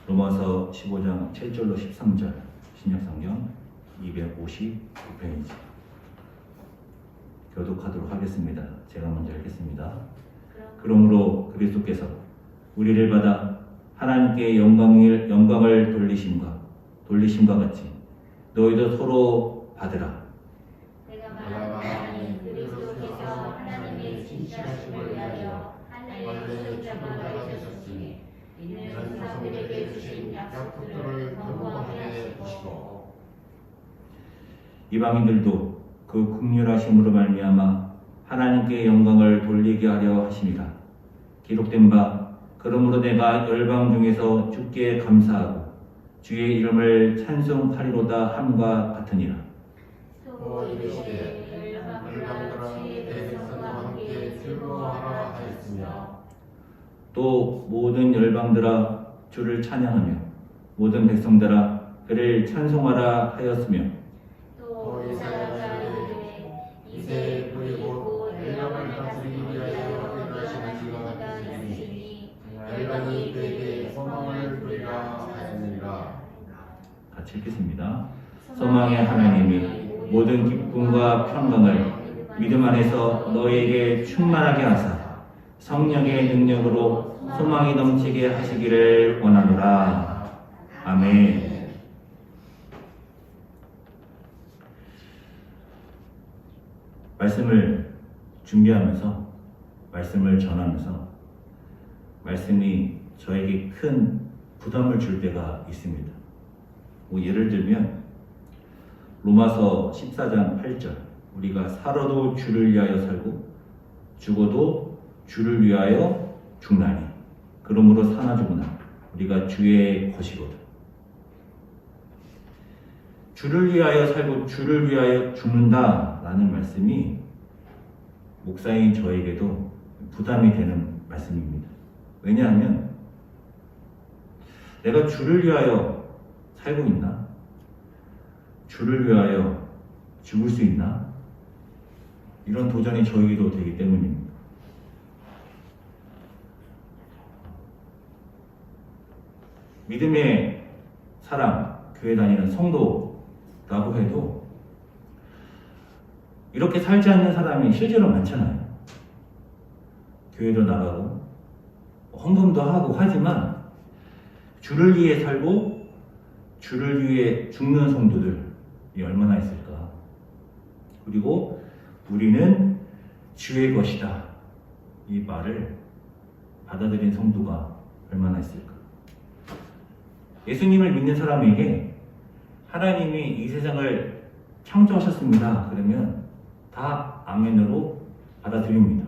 로마서 15장 7절로 13절 신약성경 259페이지 교독하도록 하겠습니다. 제가 먼저 읽겠습니다. 그러므로 그리스도께서 우리를 받아 하나님께 영광을 돌리심과 같이 너희도 서로 받으라. 내가 말하니 그리스도께서 하나님의 진실하심을 위하여 하늘의 소유자가 되셨으니 이는 사람들에게 주신 약속들을 거부하게 하시고 이방인들도 그 긍휼하심으로 말미암아 하나님께 영광을 돌리게 하려 하심이라. 기록된 바 그러므로 내가 열방 중에서 주께 감사하고 주의 이름을 찬송하리로다 함과 같으니라. 또 이르시되 열방들아 주의 백성과 함께 즐거워하라 하였으며 또 모든 열방들아 주를 찬양하며 모든 백성들아 그를 찬송하라 하였으며 또 이사야가 이르되 이제 그리고 열방을 다스리기 위하여 일하시는 이가 있으니 열방이 그에게 소망을 두리라 하였느니라. 같이 읽겠습니다. 소망의 하나님이 모든 기쁨과 평강을 믿음 안에서 너희에게 충만하게 하사 성령의 능력으로 소망이 넘치게 하시기를 원하노라. 아멘. 말씀을 준비하면서 말씀을 전하면서 말씀이 저에게 큰 부담을 줄 때가 있습니다. 예를 들면 로마서 14장 8절 우리가 살아도 주를 위하여 살고 죽어도 주를 위하여 죽나니 그러므로 사나 죽으나 우리가 주의 것이거든. 주를 위하여 살고 주를 위하여 죽는다라는 말씀이 목사인 저에게도 부담이 되는 말씀입니다. 왜냐하면 내가 주를 위하여 살고 있나? 주를 위하여 죽을 수 있나? 이런 도전이 저에게도 되기 때문입니다. 믿음의 사람, 교회 다니는 성도라고 해도 이렇게 살지 않는 사람이 실제로 많잖아요. 교회도 나가고 헌금도 하고 하지만 주를 위해 살고 주를 위해 죽는 성도들이 얼마나 있을까? 그리고 우리는 주의 것이다. 이 말을 받아들인 성도가 얼마나 있을까? 예수님을 믿는 사람에게 하나님이 이 세상을 창조하셨습니다. 그러면 다 아멘으로 받아들입니다.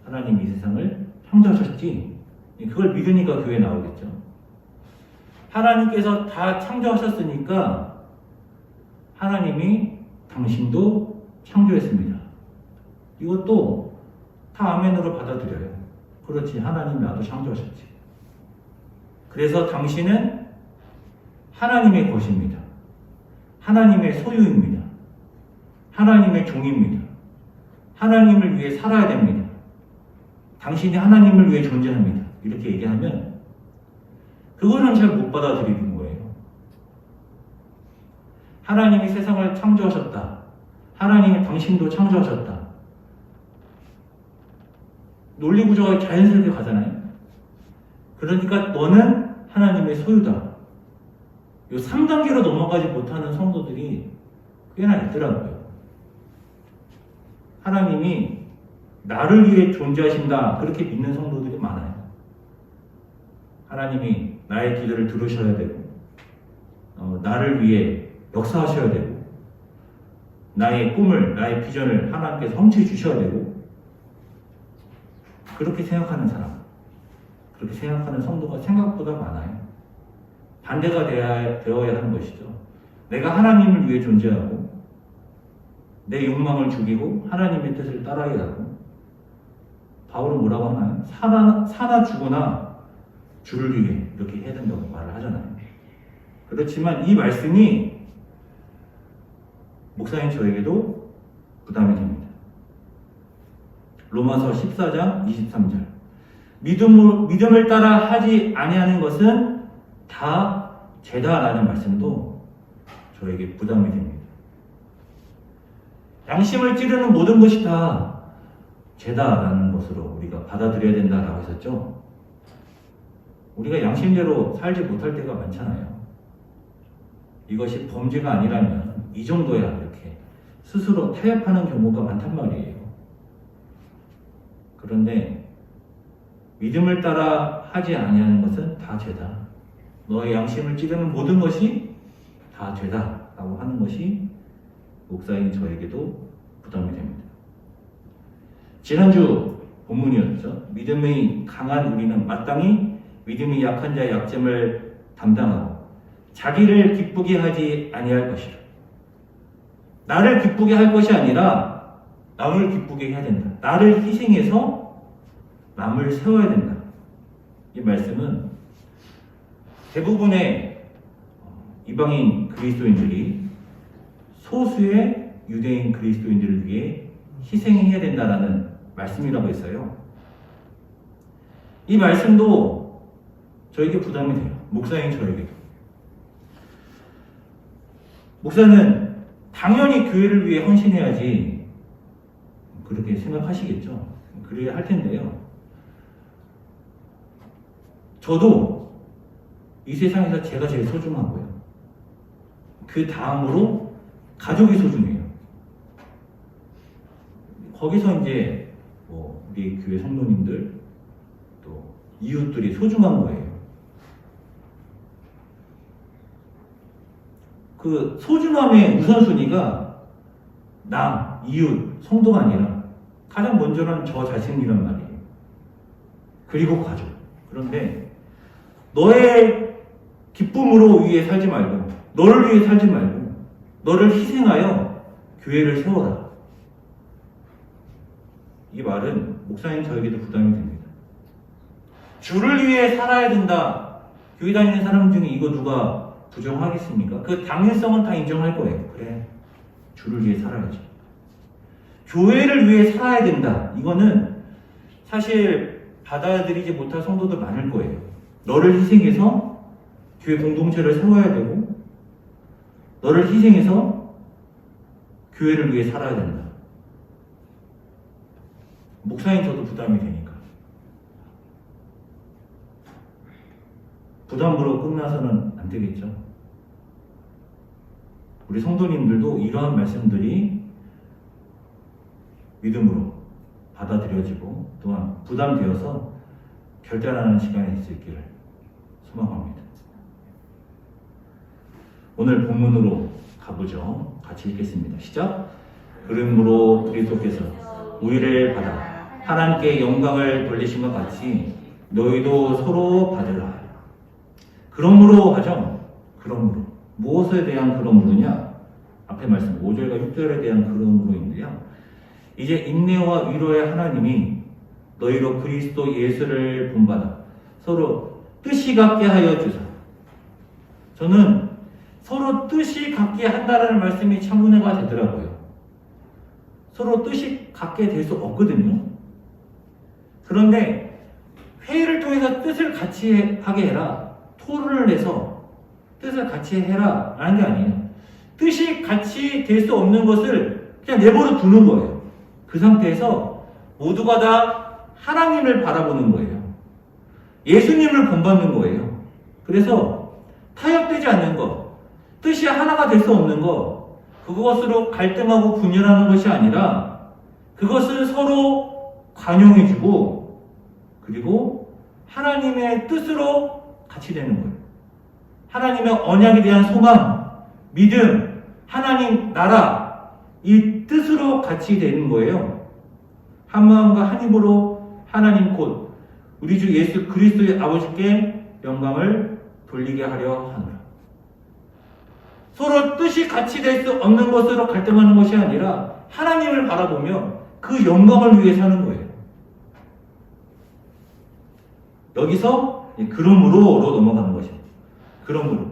하나님이 이 세상을 창조하셨지. 그걸 믿으니까 교회에 나오겠죠. 하나님께서 다 창조하셨으니까 하나님이 당신도 창조했습니다. 이것도 다 아멘으로 받아들여요. 그렇지, 하나님이 나도 창조하셨지. 그래서 당신은 하나님의 것입니다. 하나님의 소유입니다. 하나님의 종입니다. 하나님을 위해 살아야 됩니다. 당신이 하나님을 위해 존재합니다. 이렇게 얘기하면 그거는 잘 못 받아들이는 거예요. 하나님이 세상을 창조하셨다. 하나님이 당신도 창조하셨다. 논리구조가 자연스럽게 가잖아요. 그러니까 너는 하나님의 소유다. 이 3단계로 넘어가지 못하는 성도들이 꽤나 있더라고요. 하나님이 나를 위해 존재하신다. 그렇게 믿는 성도들이 많아요. 하나님이 나의 기도를 들으셔야 되고 나를 위해 역사하셔야 되고 나의 꿈을, 나의 비전을 하나님께서 성취해 주셔야 되고 그렇게 생각하는 사람, 그렇게 생각하는 성도가 생각보다 많아요. 반대가 되어야 하는 것이죠. 내가 하나님을 위해 존재하고 내 욕망을 죽이고 하나님의 뜻을 따라야 하고 바울은 뭐라고 하나요? 사나 죽으나 주를 위해 이렇게 해야 된다고 말을 하잖아요. 그렇지만 이 말씀이 목사인 저에게도 부담이 됩니다. 로마서 14장 23절 믿음을 따라 하지 아니하는 것은 다 죄다라는 말씀도 저에게 부담이 됩니다. 양심을 찌르는 모든 것이 다 죄다라는 것으로 우리가 받아들여야 된다라고 했었죠. 우리가 양심대로 살지 못할 때가 많잖아요. 이것이 범죄가 아니라면 이 정도야 이렇게 스스로 타협하는 경우가 많단 말이에요. 그런데 믿음을 따라 하지 아니하는 것은 다 죄다. 너의 양심을 찌르는 모든 것이 다 죄다라고 하는 것이 목사인 저에게도 부담이 됩니다. 지난주 본문이었죠. 믿음이 강한 우리는 마땅히 믿음이 약한 자의 약점을 담당하고 자기를 기쁘게 하지 아니할 것이라. 나를 기쁘게 할 것이 아니라 남을 기쁘게 해야 된다. 나를 희생해서 남을 세워야 된다. 이 말씀은 대부분의 이방인 그리스도인들이 소수의 유대인 그리스도인들을 위해 희생해야 된다라는 말씀이라고 했어요. 이 말씀도 저에게 부담이 돼요. 목사인 저에게도. 목사는 당연히 교회를 위해 헌신해야지 그렇게 생각하시겠죠. 그래야 할 텐데요. 저도 이 세상에서 제가 제일 소중하고요. 그 다음으로 가족이 소중해요. 거기서 이제 우리 교회 성도님들 또 이웃들이 소중한 거예요. 그 소중함의 우선순위가 나, 이웃, 성도가 아니라 가장 먼저는 저 자신이란 말이에요. 그리고 가족. 그런데 너의 기쁨으로 위해 살지 말고 너를 위해 살지 말고 너를 희생하여 교회를 세워라. 이 말은 목사님 저에게도 부담이 됩니다. 주를 위해 살아야 된다. 교회 다니는 사람 중에 이거 누가 부정하겠습니까? 그 당연성은 다 인정할 거예요. 그래, 주를 위해 살아야지. 교회를 위해 살아야 된다. 이거는 사실 받아들이지 못할 성도들 많을 거예요. 너를 희생해서 교회 공동체를 세워야 되고 너를 희생해서 교회를 위해 살아야 된다. 목사인 저도 부담이 되니까. 부담으로 끝나서는 안 되겠죠. 우리 성도님들도 이러한 말씀들이 믿음으로 받아들여지고 또한 부담되어서 결단하는 시간이 있을 길을 소망합니다. 오늘 본문으로 가보죠. 같이 읽겠습니다. 시작. 그러므로 그리스도께서 우리를 받아 하나님께 영광을 돌리신 것 같이 너희도 서로 받으라. 그러므로 하죠. 그러므로. 무엇에 대한 그러므로냐? 앞에 말씀 5절과 6절에 대한 그러므로인데요. 이제 인내와 위로의 하나님이 너희로 그리스도 예수를 본받아 서로 뜻이 같게 하여 주사. 저는 서로 뜻이 같게 한다는 말씀이 참 은혜가 되더라고요. 서로 뜻이 같게 될 수 없거든요. 그런데 회의를 통해서 뜻을 같이 하게 해라. 토론을 해서 뜻을 같이 해라 라는 게 아니에요. 뜻이 같이 될 수 없는 것을 그냥 내버려 두는 거예요. 그 상태에서 모두가 다 하나님을 바라보는 거예요. 예수님을 본받는 거예요. 그래서 타협되지 않는 것, 뜻이 하나가 될 수 없는 것, 그것으로 갈등하고 분열하는 것이 아니라 그것을 서로 관용해주고 그리고 하나님의 뜻으로 같이 되는 거예요. 하나님의 언약에 대한 소망, 믿음, 하나님 나라, 이 뜻으로 같이 되는 거예요. 한 마음과 한 입으로 하나님 곧 우리 주 예수 그리스도의 아버지께 영광을 돌리게 하려 하노라. 서로 뜻이 같이 될 수 없는 것으로 갈등하는 것이 아니라 하나님을 바라보며 그 영광을 위해 사는 거예요. 여기서 그러므로로 넘어가는 것입니다. 그러므로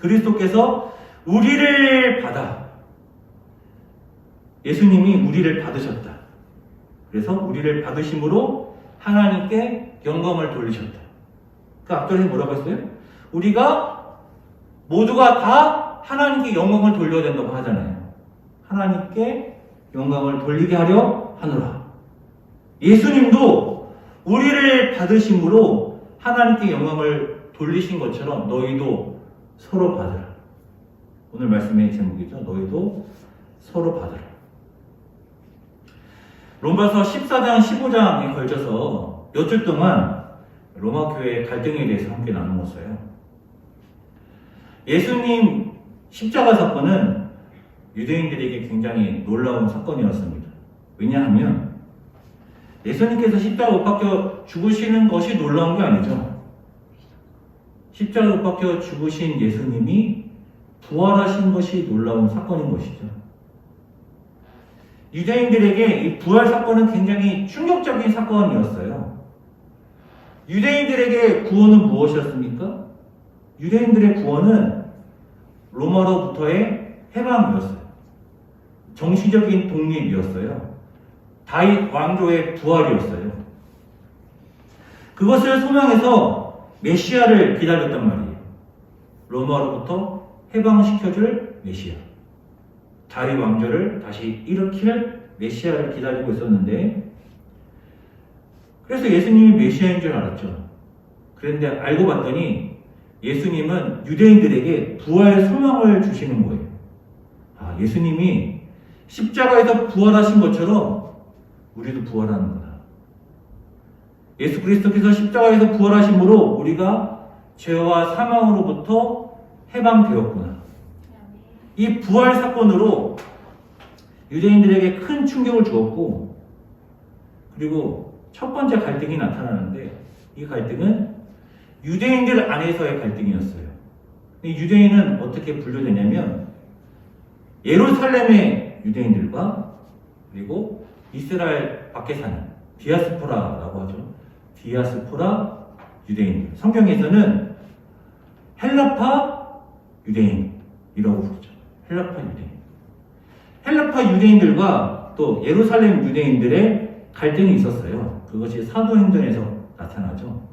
그리스도께서 우리를 받아 예수님이 우리를 받으셨다. 그래서 우리를 받으심으로 하나님께 영광을 돌리셨다. 그 앞절에 뭐라고 했어요? 우리가 모두가 다 하나님께 영광을 돌려야 된다고 하잖아요. 하나님께 영광을 돌리게 하려 하노라. 예수님도 우리를 받으심으로 하나님께 영광을 돌리신 것처럼 너희도 서로 받으라. 오늘 말씀의 제목이죠. 너희도 서로 받으라. 로마서 14장 15장에 걸쳐서 몇 주 동안 로마 교회의 갈등에 대해서 함께 나누었어요. 예수님 십자가 사건은 유대인들에게 굉장히 놀라운 사건이었습니다. 왜냐하면 예수님께서 십자가 못 박혀 죽으시는 것이 놀라운 게 아니죠. 십자가 못 박혀 죽으신 예수님이 부활하신 것이 놀라운 사건인 것이죠. 유대인들에게 이 부활 사건은 굉장히 충격적인 사건이었어요. 유대인들에게 구원은 무엇이었습니까? 유대인들의 구원은 로마로부터의 해방이었어요. 정치적인 독립이었어요. 다윗 왕조의 부활이었어요. 그것을 소망해서 메시아를 기다렸단 말이에요. 로마로부터 해방시켜줄 메시아. 다윗 왕조를 다시 일으킬 메시아를 기다리고 있었는데, 그래서 예수님이 메시아인 줄 알았죠. 그런데 알고 봤더니 예수님은 유대인들에게 부활 소망을 주시는 거예요. 아, 예수님이 십자가에서 부활하신 것처럼 우리도 부활하는구나. 예수 그리스도께서 십자가에서 부활하심으로 우리가 죄와 사망으로부터 해방되었구나. 이 부활 사건으로 유대인들에게 큰 충격을 주었고, 그리고 첫 번째 갈등이 나타나는데, 이 갈등은 유대인들 안에서의 갈등이었어요. 이 유대인은 어떻게 분류되냐면 예루살렘의 유대인들과 그리고 이스라엘 밖에 사는 디아스포라라고 하죠. 디아스포라 유대인들. 성경에서는 헬라파 유대인이라고 부르죠. 헬라파 유대인. 헬라파 유대인들과 또 예루살렘 유대인들의 갈등이 있었어요. 그것이 사도행전에서 나타나죠.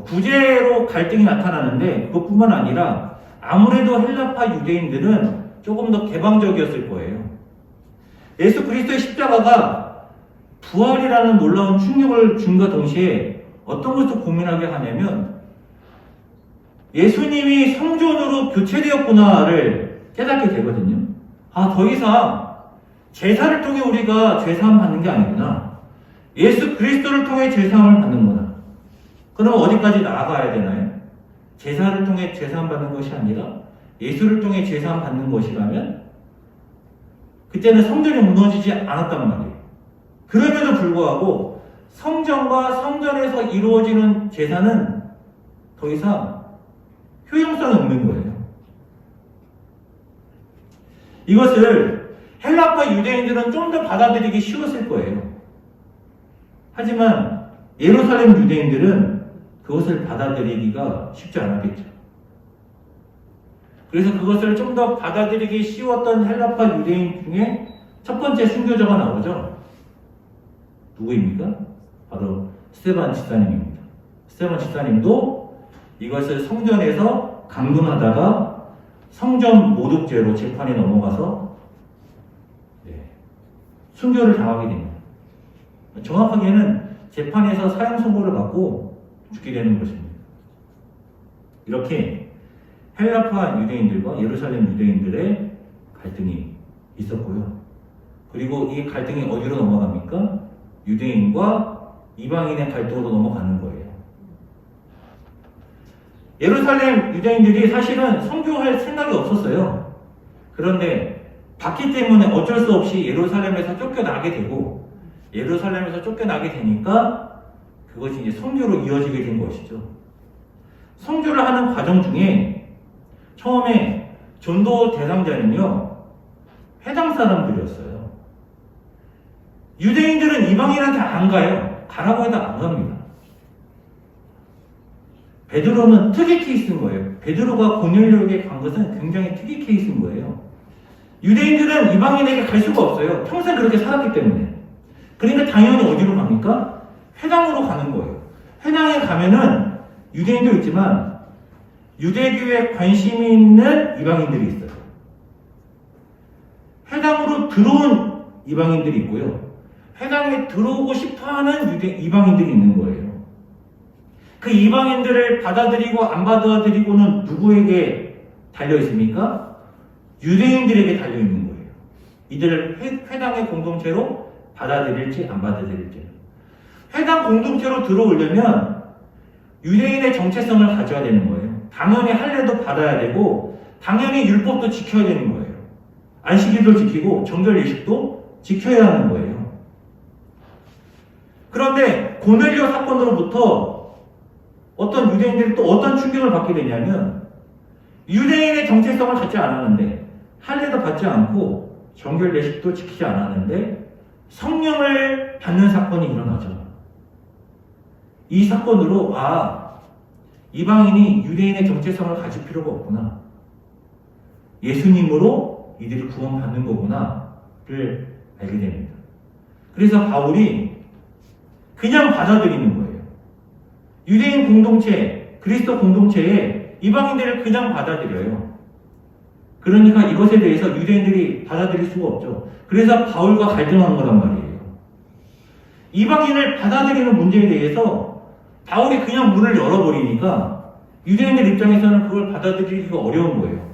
구제로 갈등이 나타나는데 그것뿐만 아니라 아무래도 헬라파 유대인들은 조금 더 개방적이었을 거예요. 예수 그리스도의 십자가가 부활이라는 놀라운 충격을 준과 동시에 어떤 것을 고민하게 하냐면 예수님이 성전으로 교체되었구나를 깨닫게 되거든요. 아, 더 이상 제사를 통해 우리가 죄사함 받는 게 아니구나. 예수 그리스도를 통해 죄사함을 받는구나. 그럼 어디까지 나아가야 되나요? 제사를 통해 죄사함 받는 것이 아니라 예수를 통해 죄사함 받는 것이라면 그때는 성전이 무너지지 않았단 말이에요. 그럼에도 불구하고 성전과 성전에서 이루어지는 제사는 더 이상 효용성이 없는 거예요. 이것을 헬라파 유대인들은 좀 더 받아들이기 쉬웠을 거예요. 하지만 예루살렘 유대인들은 그것을 받아들이기가 쉽지 않았겠죠. 그래서 그것을 좀 더 받아들이기 쉬웠던 헬라파 유대인 중에 첫 번째 순교자가 나오죠. 누구입니까? 바로 스데반 집사님입니다. 스데반 집사님도 이것을 성전에서 강금하다가 성전 모독죄로 재판에 넘어가서 순교를 당하게 됩니다. 정확하게는 재판에서 사형 선고를 받고 죽게 되는 것입니다. 이렇게 헬라파 유대인들과 예루살렘 유대인들의 갈등이 있었고요. 그리고 이 갈등이 어디로 넘어갑니까? 유대인과 이방인의 갈등으로 넘어가는 거예요. 예루살렘 유대인들이 사실은 선교할 생각이 없었어요. 그런데 받기 때문에 어쩔 수 없이 예루살렘에서 쫓겨나게 되고, 예루살렘에서 쫓겨나게 되니까 그것이 이제 선교로 이어지게 된 것이죠. 선교를 하는 과정 중에 처음에 전도 대상자는요, 해당 사람들이었어요. 유대인들은 이방인한테 안 가요. 가라고 해도 안 갑니다. 베드로는 특이 케이스인 거예요. 베드로가 고넬료에게 간 것은 굉장히 특이 케이스인 거예요. 유대인들은 이방인에게 갈 수가 없어요. 평생 그렇게 살았기 때문에. 그러니까 당연히 어디로 갑니까? 회당으로 가는 거예요. 회당에 가면은 유대인도 있지만 유대교에 관심이 있는 이방인들이 있어요. 회당으로 들어온 이방인들이 있고요. 회당에 들어오고 싶어하는 이방인들이 있는 거예요. 그 이방인들을 받아들이고 안 받아들이고는 누구에게 달려 있습니까? 유대인들에게 달려 있는 거예요. 이들을 회당의 공동체로 받아들일지 안 받아들일지. 회당 공동체로 들어오려면 유대인의 정체성을 가져야 되는 거예요. 당연히 할례도 받아야 되고 당연히 율법도 지켜야 되는 거예요. 안식일도 지키고 정결 예식도 지켜야 하는 거예요. 그런데 고넬료 사건으로부터 어떤 유대인들이 또 어떤 충격을 받게 되냐면 유대인의 정체성을 갖지 않았는데 할례도 받지 않고 정결 예식도 지키지 않았는데 성령을 받는 사건이 일어나죠. 이 사건으로 이방인이 유대인의 정체성을 가질 필요가 없구나. 예수님으로 이들이 구원받는 거구나를 알게 됩니다. 그래서 바울이 그냥 받아들이는 거예요. 유대인 공동체, 그리스도 공동체에 이방인들을 그냥 받아들여요. 그러니까 이것에 대해서 유대인들이 받아들일 수가 없죠. 그래서 바울과 갈등한 거란 말이에요. 이방인을 받아들이는 문제에 대해서 바울이 그냥 문을 열어버리니까 유대인들 입장에서는 그걸 받아들이기가 어려운 거예요.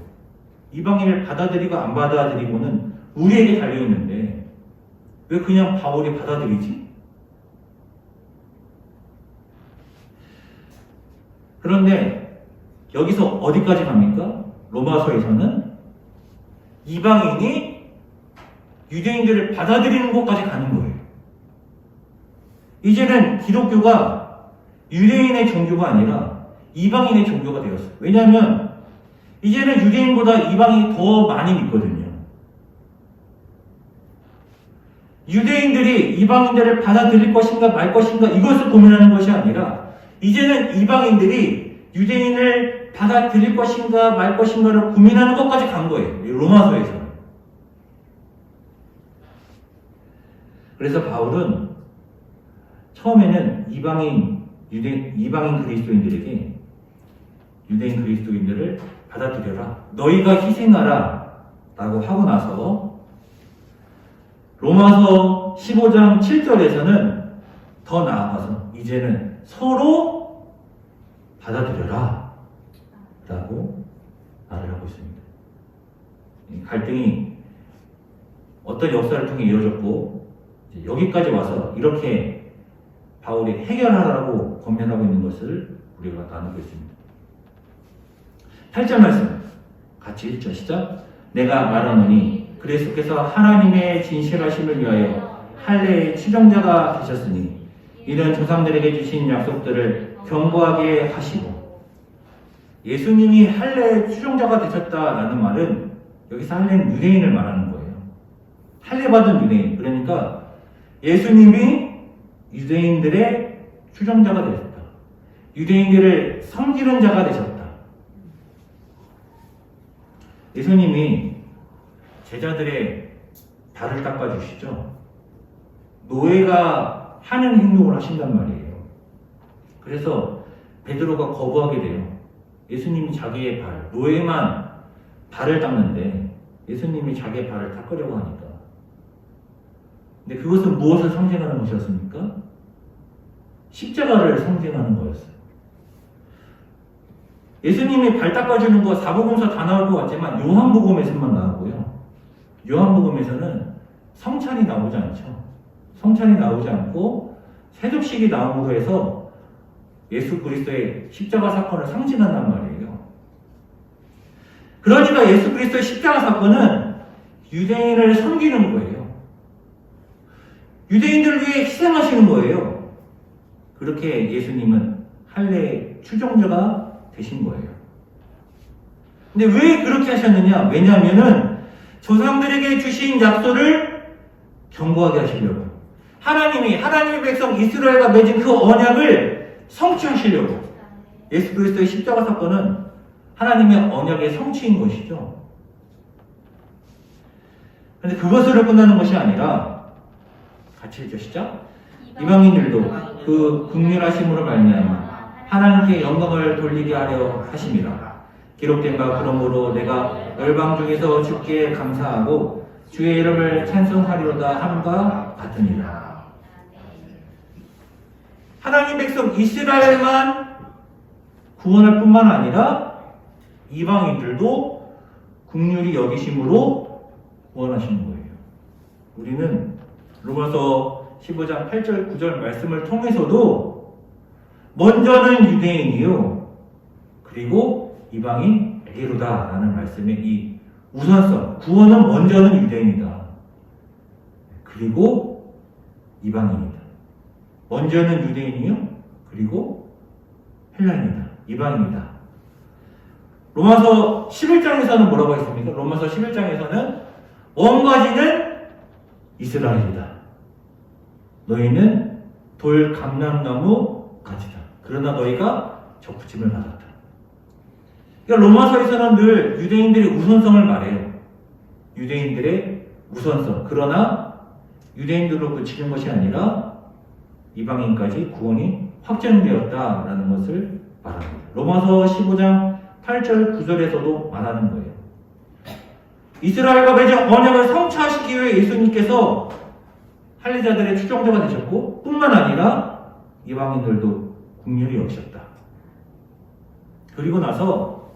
이방인을 받아들이고 안 받아들이고는 우리에게 달려있는데 왜 그냥 바울이 받아들이지? 그런데 여기서 어디까지 갑니까? 로마서에서는 이방인이 유대인들을 받아들이는 곳까지 가는 거예요. 이제는 기독교가 유대인의 종교가 아니라 이방인의 종교가 되었어요. 왜냐하면 이제는 유대인보다 이방인이 더 많이 믿거든요. 유대인들이 이방인들을 받아들일 것인가 말 것인가 이것을 고민하는 것이 아니라 이제는 이방인들이 유대인을 받아들일 것인가 말 것인가를 고민하는 것까지 간 거예요. 로마서에서. 그래서 바울은 처음에는 이방인 그리스도인들에게 유대인 그리스도인들을 받아들여라. 너희가 희생하라. 라고 하고 나서 로마서 15장 7절에서는 더 나아가서 이제는 서로 받아들여라. 라고 말을 하고 있습니다. 갈등이 어떤 역사를 통해 이루어졌고 여기까지 와서 이렇게 바울이 해결하라고 권면하고 있는 것을 우리가 나누고 있습니다. 8절 말씀 같이 읽죠. 시작. 내가 말하노니 그리스도께서 하나님의 진실하심을 위하여 할례의 추종자가 되셨으니 이는 조상들에게 주신 약속들을 견고하게 하시고 예수님이 할례의 추종자가 되셨다라는 말은 여기서 할례는 유대인을 말하는 거예요. 할례 받은 유대인. 그러니까 예수님이 유대인들의 추종자가 되셨다. 유대인들을 섬기는 자가 되셨다. 예수님이 제자들의 발을 닦아주시죠. 노예가 하는 행동을 하신단 말이에요. 그래서 베드로가 거부하게 돼요. 예수님이 자기의 발, 노예만 발을 닦는데 예수님이 자기의 발을 닦으려고 하니까. 근데 그것은 무엇을 상징하는 것이었습니까? 십자가를 상징하는 거였어요. 예수님이 발 닦아주는 거 사복음서 다 나올 것 같지만 요한복음에서만 나오고요. 요한복음에서는 성찬이 나오지 않죠. 성찬이 나오지 않고 세족식이 나오므로 해서 예수 그리스도의 십자가 사건을 상징한단 말이에요. 그러니까 예수 그리스도의 십자가 사건은 유대인을 섬기는 거예요. 유대인들을 위해 희생하시는 거예요. 그렇게 예수님은 할례의 추종자가 되신 거예요. 근데 왜 그렇게 하셨느냐? 왜냐하면은 조상들에게 주신 약속을 견고하게 하시려고. 하나님의 백성 이스라엘과 맺은 그 언약을 성취하시려고. 예수 그리스도의 십자가 사건은 하나님의 언약의 성취인 것이죠. 그런데 그것으로 끝나는 것이 아니라 같이 읽으시죠. 이방인들도 그 긍휼하심으로 말미암아 하나님께 영광을 돌리게 하려 하심이라. 기록된 바 그러므로 내가 열방 중에서 주께 감사하고 주의 이름을 찬송하리로다 함과 같으니라. 하나님 백성 이스라엘만 구원할 뿐만 아니라 이방인들도 긍휼히 여기심으로 구원하시는 거예요. 우리는 로마서 15장 8절 9절 말씀을 통해서도 먼저는 유대인이요 그리고 이방인에게로다 라는 말씀의 이 우선성, 구원은 먼저는 유대인이다 그리고 이방인이다. 먼저는 유대인이요 그리고 헬라인이다, 이방인이다. 로마서 11장에서는 뭐라고 했습니까? 로마서 11장에서는 원가지는 이스라엘이다. 너희는 돌 감람나무 가지다. 그러나 너희가 적부침을 받았다. 그러니까 로마서에서는 늘 유대인들의 우선성을 말해요. 유대인들의 우선성. 그러나 유대인들로 그치는 것이 아니라 이방인까지 구원이 확정되었다라는 것을 말합니다. 로마서 15장 8절 9절에서도 말하는 거예요. 이스라엘과 맺은 언약을 성취하시기 위해 예수님께서 할례자들의 추종자가 되셨고 뿐만 아니라 이방인들도 긍휼히 여기셨다. 그리고 나서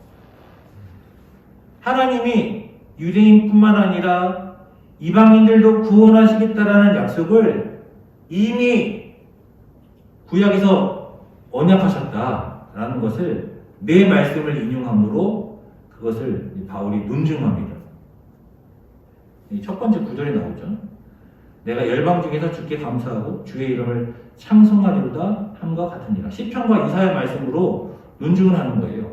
하나님이 유대인뿐만 아니라 이방인들도 구원하시겠다라는 약속을 이미 구약에서 언약하셨다라는 것을 내 말씀을 인용함으로 그것을 바울이 논증합니다. 첫 번째 구절에 나오죠. 내가 열방 중에서 주께 감사하고 주의 이름을 찬송하리로다 함과 같으니라. 시편과 이사야 말씀으로 논증을 하는 거예요.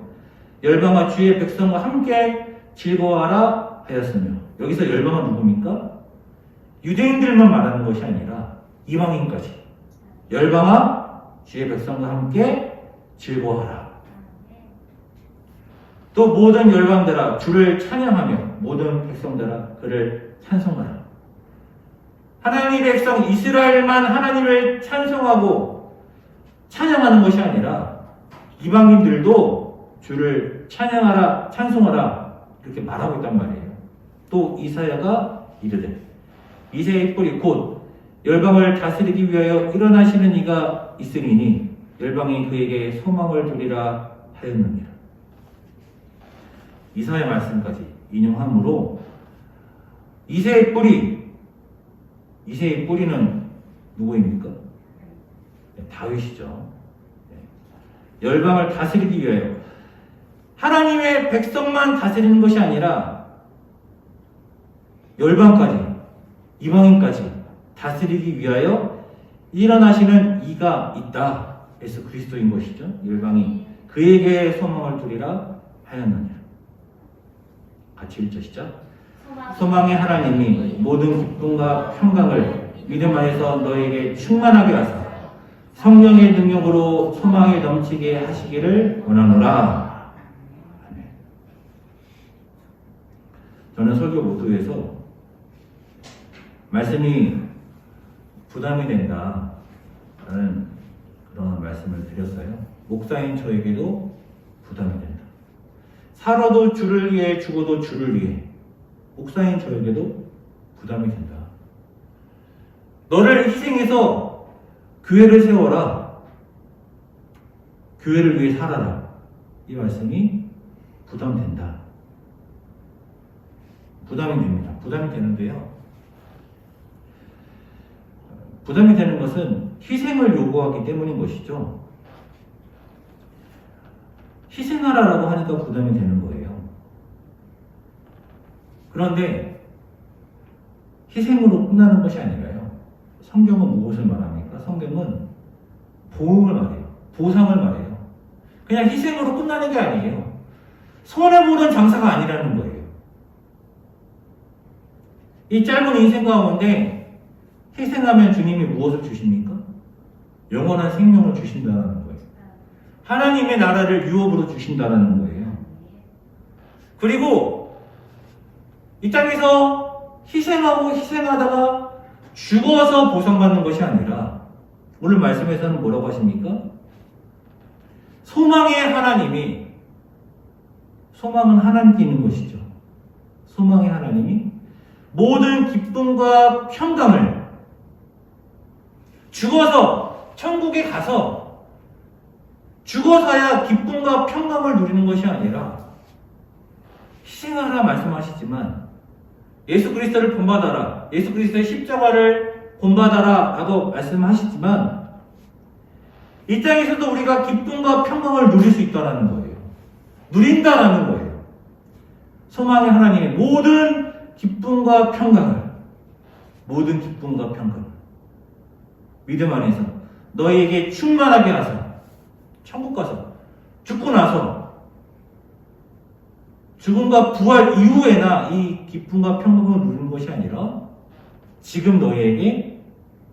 열방과 주의 백성과 함께 즐거워하라 하였으며, 여기서 열방은 누굽니까? 유대인들만 말하는 것이 아니라 이방인까지 열방과 주의 백성과 함께 즐거워하라. 또 모든 열방들아 주를 찬양하며 모든 백성들아 그를 찬송하라. 하나님의 백성 이스라엘만 하나님을 찬송하고 찬양하는 것이 아니라 이방인들도 주를 찬양하라, 찬송하라 이렇게 말하고 있단 말이에요. 또 이사야가 이르되 이새의 뿔이 곧 열방을 다스리기 위하여 일어나시는 이가 있으리니 열방이 그에게 소망을 두리라 하였느니라. 이사야 말씀까지 인용하므로 이새의 뿌리는 누구입니까? 다윗이죠. 열방을 다스리기 위하여 하나님의 백성만 다스리는 것이 아니라 열방까지 이방인까지 다스리기 위하여 일어나시는 이가 있다. 그래서 그리스도인 것이죠. 열방이 그에게 소망을 두리라 하였느니라. 같이 읽죠. 시작. 소망의 하나님이 모든 기쁨과 평강을 믿음 안에서 너에게 충만하게 하사 성령의 능력으로 소망에 넘치게 하시기를 원하노라. 저는 설교 모두에서 말씀이 부담이 된다라는 그런 말씀을 드렸어요. 목사인 저에게도 부담이 된다. 살아도 주를 위해 죽어도 주를 위해 목사인 저에게도 부담이 된다. 너를 희생해서 교회를 세워라. 교회를 위해 살아라. 이 말씀이 부담된다. 부담이 됩니다. 부담이 되는데요. 부담이 되는 것은 희생을 요구하기 때문인 것이죠. 희생하라라고 하니까 부담이 되는 거예요. 그런데 희생으로 끝나는 것이 아니라요. 성경은 무엇을 말합니까? 성경은 보응을 말해요. 보상을 말해요. 그냥 희생으로 끝나는 게 아니에요. 손해보는 장사가 아니라는 거예요. 이 짧은 인생 가운데 희생하면 주님이 무엇을 주십니까? 영원한 생명을 주신다는 거예요. 하나님의 나라를 유업으로 주신다는 거예요. 그리고 이 땅에서 희생하고 희생하다가 죽어서 보상받는 것이 아니라 오늘 말씀에서는 뭐라고 하십니까? 소망의 하나님이, 소망은 하나님께 있는 것이죠. 소망의 하나님이 모든 기쁨과 평강을 죽어서 천국에 가서 죽어서야 기쁨과 평강을 누리는 것이 아니라 희생하라 말씀하시지만 예수 그리스도를 본받아라, 예수 그리스도의 십자가를 본받아라 라고 말씀하시지만 이 땅에서도 우리가 기쁨과 평강을 누릴 수 있다는 거예요. 누린다라는 거예요. 소망의 하나님의 모든 기쁨과 평강을, 모든 기쁨과 평강을 믿음 안에서 너희에게 충만하게 하사 천국 가서 죽고 나서 죽음과 부활 이후에나 이 기쁨과 평강을 누리는 것이 아니라 지금 너희에게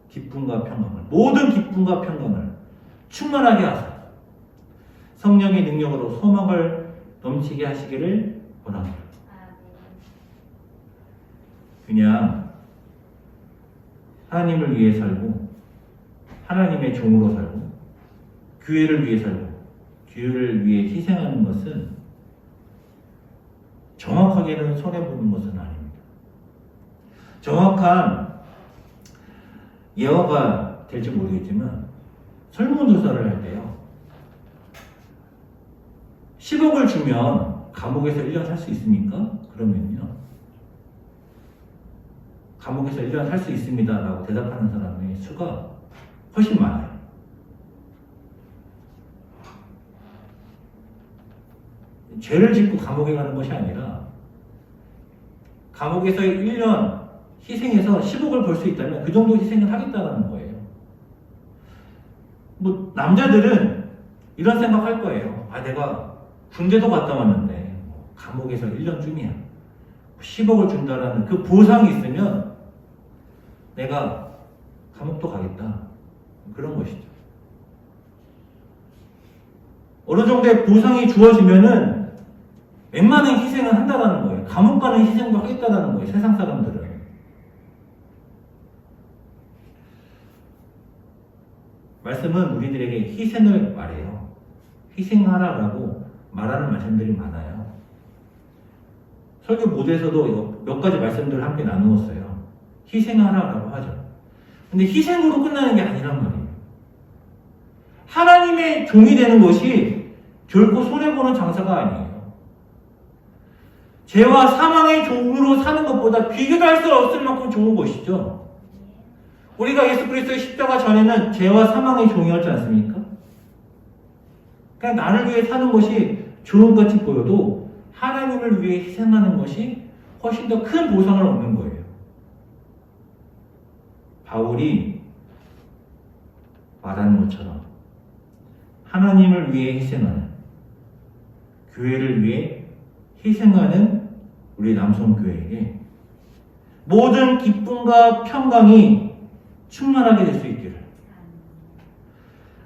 기쁨과 평강을, 모든 기쁨과 평강을 충만하게 하사 성령의 능력으로 소망을 넘치게 하시기를 원합니다. 그냥 하나님을 위해 살고 하나님의 종으로 살고 교회를 위해 살고 교회를 위해 희생하는 것은 정확하게는 손해보는 것은 아닙니다. 정확한 예화가 될지 모르겠지만 설문조사를 할 때요 10억을 주면 감옥에서 1년 살 수 있습니까? 그러면요 감옥에서 1년 살 수 있습니다 라고 대답하는 사람의 수가 훨씬 많아요. 죄를 짓고 감옥에 가는 것이 아니라 감옥에서 1년 희생해서 10억을 벌 수 있다면 그 정도 희생을 하겠다는 거예요. 뭐 남자들은 이런 생각할 거예요. 아 내가 군대도 갔다 왔는데 감옥에서 1년쯤이야 10억을 준다라는 그 보상이 있으면 내가 감옥도 가겠다 그런 것이죠. 어느 정도의 보상이 주어지면은 웬만한 희생을 한다라는 거예요. 감옥 가는 희생도 하겠다라는 거예요. 세상 사람들은. 말씀은 우리들에게 희생을 말해요. 희생하라라고 말하는 말씀들이 많아요. 설교 모두에서도 몇 가지 말씀들을 함께 나누었어요. 희생하라라고 하죠. 근데 희생으로 끝나는 게 아니란 말이에요. 하나님의 종이 되는 것이 결코 손해보는 장사가 아니에요. 죄와 사망의 종으로 사는 것보다 비교도 할 수 없을 만큼 좋은 것이죠. 우리가 예수 그리스도의 십자가 전에는 죄와 사망의 종이었지 않습니까? 그냥 나를 위해 사는 것이 좋은 것 같이 보여도 하나님을 위해 희생하는 것이 훨씬 더 큰 보상을 얻는 거예요. 바울이 말하는 것처럼 하나님을 위해 희생하는, 교회를 위해 희생하는 우리 남성교회에게 모든 기쁨과 평강이 충만하게 될 수 있기를,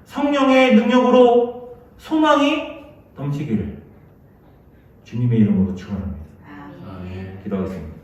성령의 능력으로 소망이 넘치기를 주님의 이름으로 축원합니다. 아멘. 기도하겠습니다.